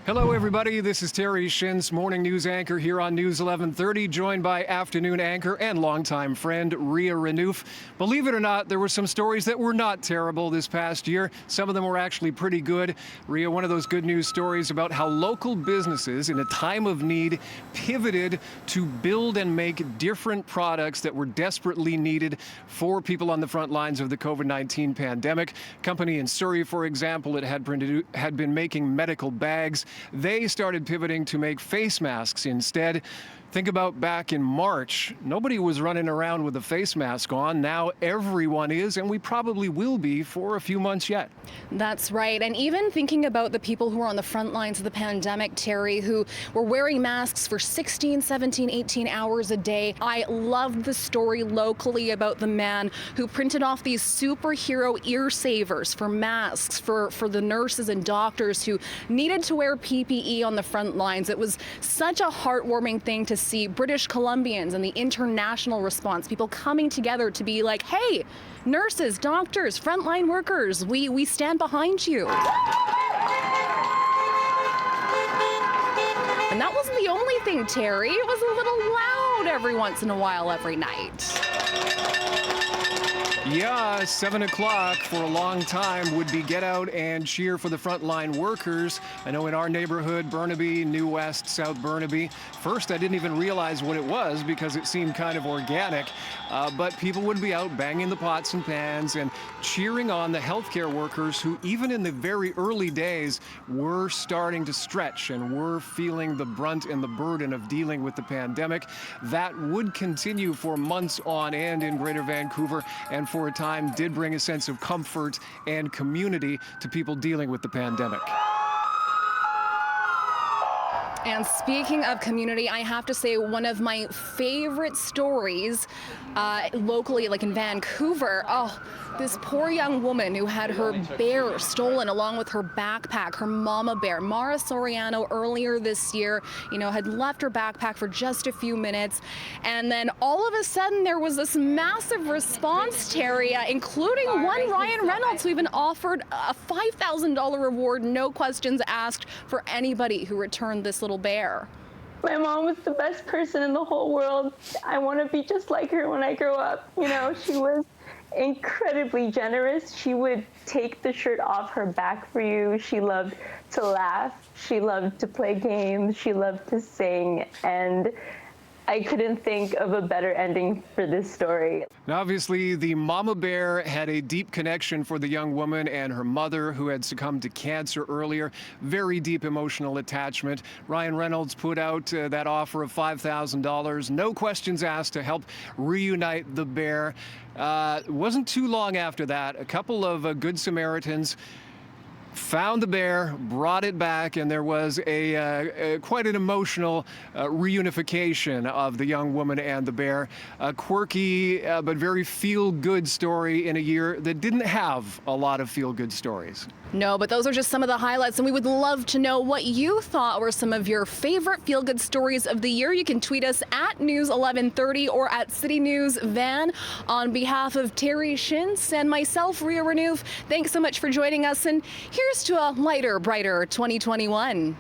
Hello, everybody. This is Terry Shins, morning news anchor here on News 1130, joined by afternoon anchor and longtime friend Ria Renouf. Believe it or not, there were some stories that were not terrible this past year. Some of them were actually pretty good. Ria, one of those good news stories about how local businesses in a time of need pivoted to build and make different products that were desperately needed for people on the front lines of the COVID-19 pandemic. Company in Surrey, for example, it had been making medical bags. They started pivoting to make face masks instead. Think about back in March, nobody was running around with a face mask on. Now everyone is, and we probably will be for a few months yet. That's right. And even thinking about the people who are on the front lines of the pandemic, Terry, who were wearing masks for 16, 17, 18 hours a day. I loved the story locally about the man who printed off these superhero ear savers for masks for the nurses and doctors who needed to wear PPE on the front lines. It was such a heartwarming thing to see British Columbians and the international response, people coming together to be like, hey, nurses, doctors, frontline workers, we stand behind you. And that wasn't the only thing, Terry. It was a little loud every once in a while every night. Yeah, 7 o'clock for a long time would be get out and cheer for the frontline workers. I know in our neighborhood, Burnaby, New West, South Burnaby, first I didn't even realize what it was because it seemed kind of organic, but people would be out banging the pots and pans and cheering on the healthcare workers who even in the very early days were starting to stretch and were feeling the brunt and the burden of dealing with the pandemic. That would continue for months on end in Greater Vancouver, and for a time did bring a sense of comfort and community to people dealing with the pandemic. And speaking of community, I have to say one of my favorite stories locally, like in Vancouver, this poor young woman who had her bear stolen along with her backpack, her mama bear. Mara Soriano earlier this year, had left her backpack for just a few minutes. And then all of a sudden there was this massive response, Terry, including one Ryan Reynolds who even offered a $5,000 reward, no questions asked, for anybody who returned this little bear. My mom was the best person in the whole world. I want to be just like her when I grow up. She was incredibly generous. She would take the shirt off her back for you. She loved to laugh. She loved to play games. She loved to sing. And I couldn't think of a better ending for this story. Now, obviously, the mama bear had a deep connection for the young woman and her mother who had succumbed to cancer earlier. Very deep emotional attachment. Ryan Reynolds put out that offer of $5,000. No questions asked to help reunite the bear. It wasn't too long after that. A couple of Good Samaritans found the bear, brought it back, and there was quite an emotional reunification of the young woman and the bear. A quirky but very feel-good story in a year that didn't have a lot of feel-good stories. No, but those are just some of the highlights, and we would love to know what you thought were some of your favorite feel-good stories of the year. You can tweet us at News 1130 or at City News Van. On behalf of Terry Shins and myself, Ria Renouf, thanks so much for joining us, and here's to a lighter, brighter 2021.